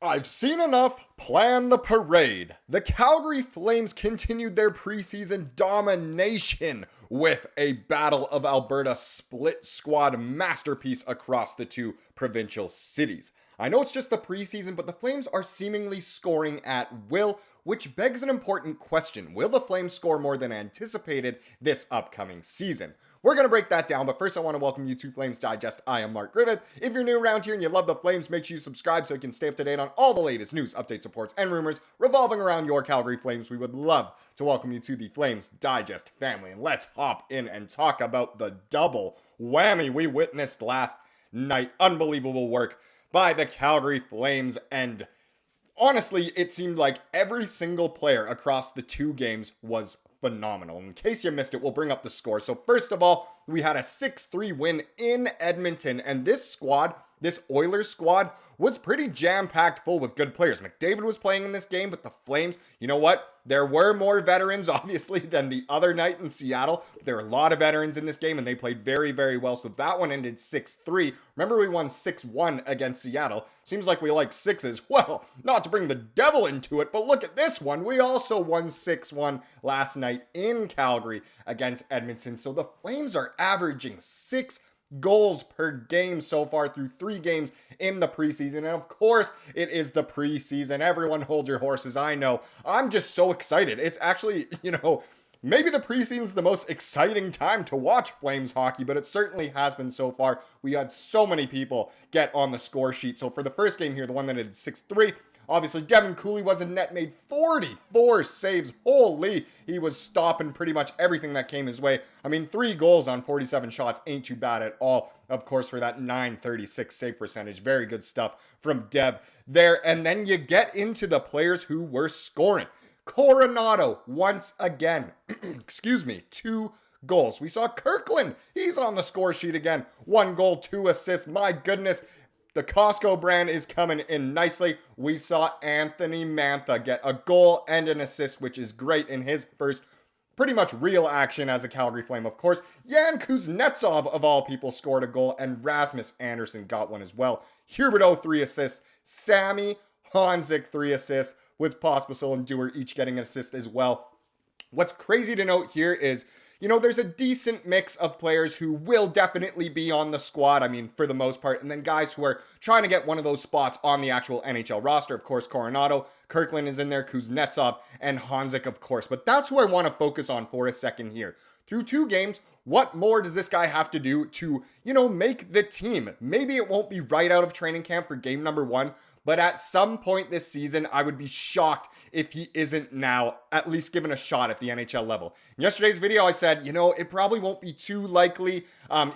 I've seen enough. Plan the parade. The Calgary Flames continued their preseason domination with a Battle of Alberta split squad masterpiece across the two provincial cities. I know it's just the preseason, but the Flames are seemingly scoring at will, which begs an important question. Will the Flames score more than anticipated this upcoming season? We're going to break that down, but first I want to welcome you to Flames Digest. I am Mark Griffith. If you're new around here and you love the Flames, make sure you subscribe so you can stay up to date on all the latest news, updates, reports, and rumors revolving around your Calgary Flames. We would love to welcome you to the Flames Digest family. And let's hop in and talk about the double whammy we witnessed last night. Unbelievable work by the Calgary Flames, and honestly, it seemed like every single player across the two games was phenomenal. In case you missed it, we'll bring up the score. So first of all, we had a 6-3 win in Edmonton, and this squad, this Oilers squad, was pretty jam-packed full with good players. McDavid was playing in this game, but the Flames, you know what? There were more veterans, obviously, than the other night in Seattle. But there were a lot of veterans in this game, and they played very, very well. So that one ended 6-3. Remember, we won 6-1 against Seattle. Seems like we like sixes. Well, not to bring the devil into it, but look at this one. We also won 6-1 last night in Calgary against Edmonton. So the Flames are averaging 6 goals per game so far through 3 games in the preseason. And of course, it is the preseason. Everyone hold your horses. I know. I'm just so excited. It's actually, maybe the preseason's the most exciting time to watch Flames hockey, but it certainly has been so far. We had so many people get on the score sheet. So for the first game here, the one that ended 6-3, obviously, Devin Cooley was a net, made 44 saves. Holy, he was stopping pretty much everything that came his way. I mean, 3 goals on 47 shots ain't too bad at all. Of course, for that .936 save percentage. Very good stuff from Dev there. And then you get into the players who were scoring. Coronado, once again, 2 goals. We saw Kirkland. He's on the score sheet again. 1 goal, 2 assists. My goodness. The Costco brand is coming in nicely. We saw Anthony Mantha get a goal and an assist, which is great in his first pretty much real action as a Calgary Flame, of course. Yan Kuznetsov, of all people, scored a goal, and Rasmus Andersson got one as well. Huberdeau, 3 assists. Sammy Honzik, 3 assists, with Pospisil and Dewar each getting an assist as well. What's crazy to note here is, there's a decent mix of players who will definitely be on the squad, I mean, for the most part, and then guys who are trying to get one of those spots on the actual NHL roster. Of course, Coronado, Kirkland is in there, Kuznetsov, and Honzik, of course. But that's who I want to focus on for a second here. Through 2 games, what more does this guy have to do to, make the team? Maybe it won't be right out of training camp for game number 1, but at some point this season, I would be shocked if he isn't now at least given a shot at the NHL level. In yesterday's video, I said, it probably won't be too likely,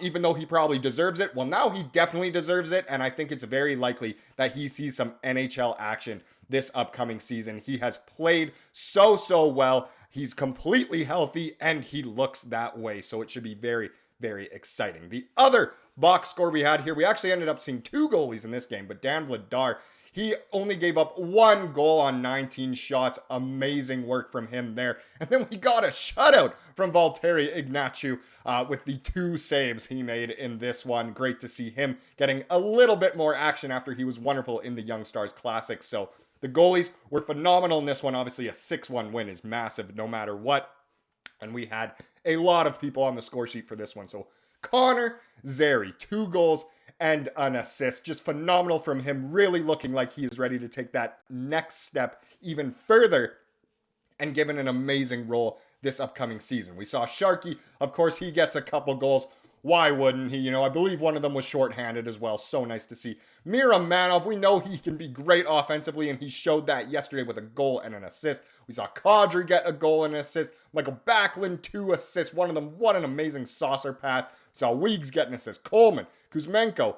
even though he probably deserves it. Well, now he definitely deserves it, and I think it's very likely that he sees some NHL action this upcoming season. He has played so well. He's completely healthy, and he looks that way, so it should be very, very exciting. The other box score we had here, we actually ended up seeing 2 goalies in this game, but Dan Vladar, he only gave up 1 goal on 19 shots. Amazing work from him there. And then we got a shutout from Valtteri Ignaciu with the 2 saves he made in this one. Great to see him getting a little bit more action after he was wonderful in the Young Stars Classic. So the goalies were phenomenal in this one. Obviously, a 6-1 win is massive no matter what. And we had a lot of people on the score sheet for this one. So Connor Zary, 2 goals and an assist. Just phenomenal from him, really looking like he is ready to take that next step even further and given an amazing role this upcoming season. We saw Sharky, of course, he gets a couple goals. Why wouldn't he? I believe one of them was shorthanded as well. So nice to see. Miramanov, we know he can be great offensively, and he showed that yesterday with a goal and an assist. We saw Kadri get a goal and an assist. Michael Backlund, 2 assists. One of them, what an amazing saucer pass. We saw Weegs get an assist. Coleman, Kuzmenko.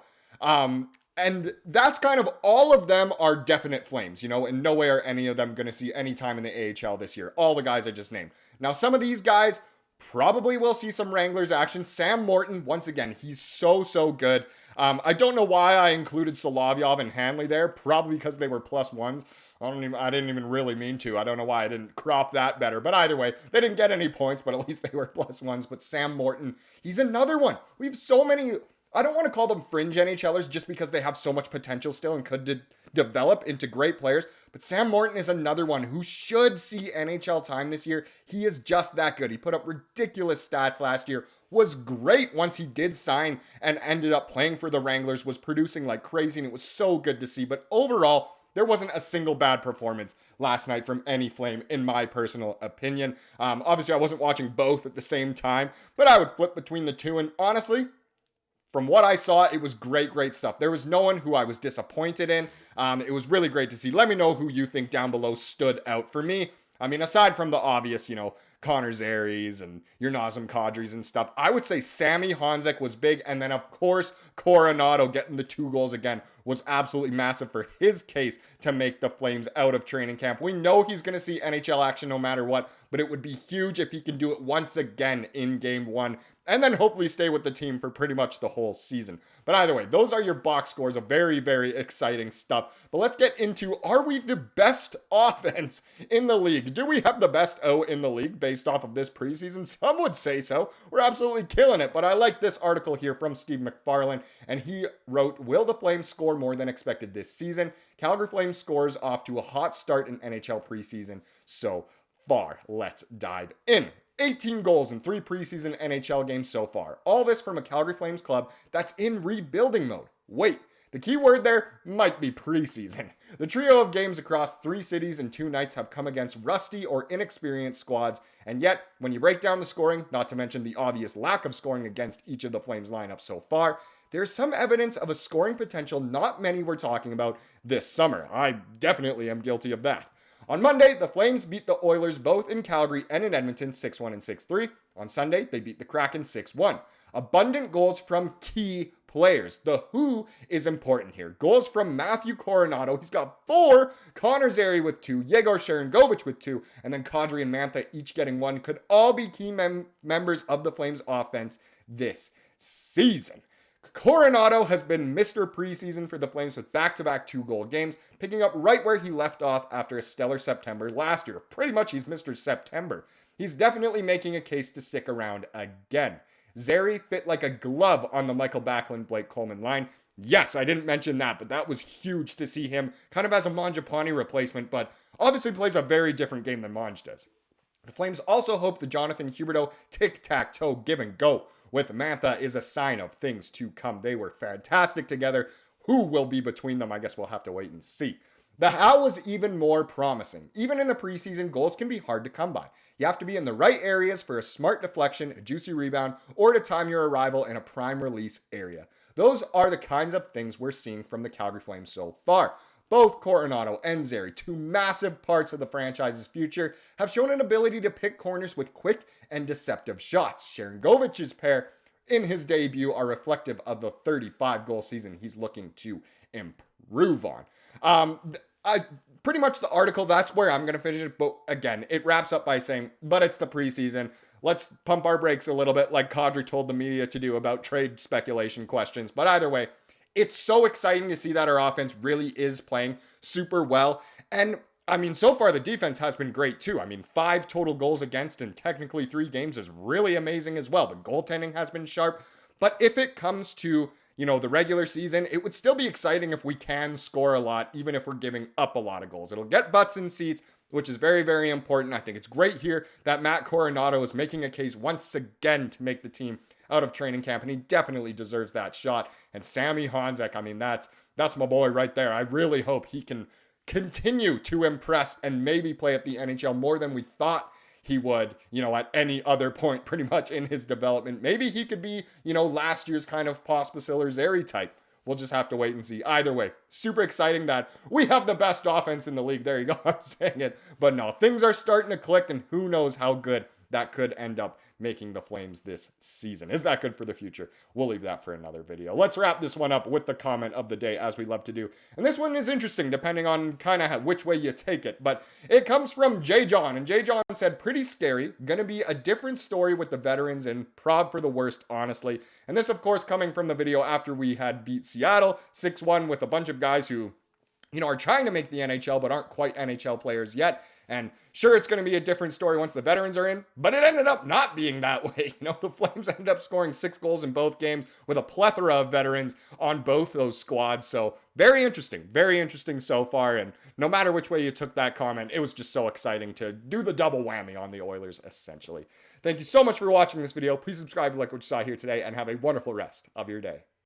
And that's kind of all of them are definite Flames, and no way are any of them going to see any time in the AHL this year. All the guys I just named. Now, some of these guys probably will see some Wranglers action. Sam Morton, once again, he's so good. I don't know why I included Solovyov and Hanley there. Probably because they were +1s. I didn't even really mean to. I don't know why I didn't crop that better. But either way, they didn't get any points, but at least they were +1s. But Sam Morton, he's another one. We have so many, I don't want to call them fringe NHLers just because they have so much potential still and could develop into great players. But Sam Morton is another one who should see NHL time this year. He is just that good. He put up ridiculous stats last year, was great once he did sign and ended up playing for the Wranglers, was producing like crazy, and it was so good to see. But overall, there wasn't a single bad performance last night from any Flame, in my personal opinion. Obviously, I wasn't watching both at the same time, but I would flip between the two, and honestly, from what I saw, it was great stuff. There was no one who I was disappointed in. It was really great to see. Let me know who you think down below stood out for me. I mean, aside from the obvious, Connor Zary's and your Nazem Kadri's and stuff, I would say Sammy Honzek was big. And then, of course, Coronado getting the 2 goals again was absolutely massive for his case to make the Flames out of training camp. We know he's going to see NHL action no matter what, but it would be huge if he can do it once again in Game 1. And then hopefully stay with the team for pretty much the whole season. But either way, those are your box scores of very exciting stuff. But let's get into, are we the best offense in the league? Do we have the best O in the league based off of this preseason? Some would say so. We're absolutely killing it. But I like this article here from Steve McFarland. And he wrote, will the Flames score more than expected this season? Calgary Flames scores off to a hot start in NHL preseason so far. Let's dive in. 18 goals in 3 preseason NHL games so far. All this from a Calgary Flames club that's in rebuilding mode. Wait, the key word there might be preseason. The trio of games across 3 cities and 2 nights have come against rusty or inexperienced squads, and yet, when you break down the scoring, not to mention the obvious lack of scoring against each of the Flames lineups so far, there's some evidence of a scoring potential not many were talking about this summer. I definitely am guilty of that. On Monday, the Flames beat the Oilers both in Calgary and in Edmonton 6-1 and 6-3. On Sunday, they beat the Kraken 6-1. Abundant goals from key players. The who is important here. Goals from Matthew Coronado. He's got 4. Connor Zary with 2. Yegor Sharangovich with 2. And then Kadri and Mantha each getting 1. Could all be key members of the Flames offense this season. Coronado has been Mr. Preseason for the Flames with back-to-back 2-goal games, picking up right where he left off after a stellar September last year. Pretty much he's Mr. September. He's definitely making a case to stick around again. Zary fit like a glove on the Michael Backlund, Blake Coleman line. Yes, I didn't mention that, but that was huge to see him kind of as a Mangiapane replacement, but obviously plays a very different game than Manj does. The Flames also hope the Jonathan Huberdeau tic-tac-toe give-and-go with Mantha is a sign of things to come. They were fantastic together. Who will be between them? I guess we'll have to wait and see. The how was even more promising. Even in the preseason, goals can be hard to come by. You have to be in the right areas for a smart deflection, a juicy rebound, or to time your arrival in a prime release area. Those are the kinds of things we're seeing from the Calgary Flames so far. Both Coronado and Zary, 2 massive parts of the franchise's future, have shown an ability to pick corners with quick and deceptive shots. Sharangovich's pair in his debut are reflective of the 35-goal season he's looking to improve on. Pretty much the article, that's where I'm going to finish it. But again, it wraps up by saying, but it's the preseason. Let's pump our brakes a little bit like Kadri told the media to do about trade speculation questions. But either way, it's so exciting to see that our offense really is playing super well. And I mean, so far the defense has been great too. I mean, 5 total goals against in technically 3 games is really amazing as well. The goaltending has been sharp. But if it comes to, the regular season, it would still be exciting if we can score a lot, even if we're giving up a lot of goals. It'll get butts in seats, which is very important. I think it's great here that Matt Coronado is making a case once again to make the team out of training camp, and he definitely deserves that shot. And Sammy Honzek, I mean, that's my boy right there. I really hope he can continue to impress and maybe play at the NHL more than we thought he would, at any other point pretty much in his development. Maybe he could be, last year's kind of Pospisil or Zary type. We'll just have to wait and see. Either way, super exciting that we have the best offense in the league. There you go, I'm saying it. But no, things are starting to click, and who knows how good that could end up making the Flames this season. Is that good for the future? We'll leave that for another video. Let's wrap this one up with the comment of the day, as we love to do. And this one is interesting, depending on kind of which way you take it. But it comes from J. John. And J. John said, pretty scary. Gonna be a different story with the veterans, and prov for the worst, honestly. And this, of course, coming from the video after we had beat Seattle 6-1 with a bunch of guys who are trying to make the NHL but aren't quite NHL players yet. And sure, it's going to be a different story once the veterans are in, but it ended up not being that way. The Flames ended up scoring 6 goals in both games with a plethora of veterans on both those squads. So very interesting so far. And no matter which way you took that comment, it was just so exciting to do the double whammy on the Oilers, essentially. Thank you so much for watching this video. Please subscribe, like what you saw here today, and have a wonderful rest of your day.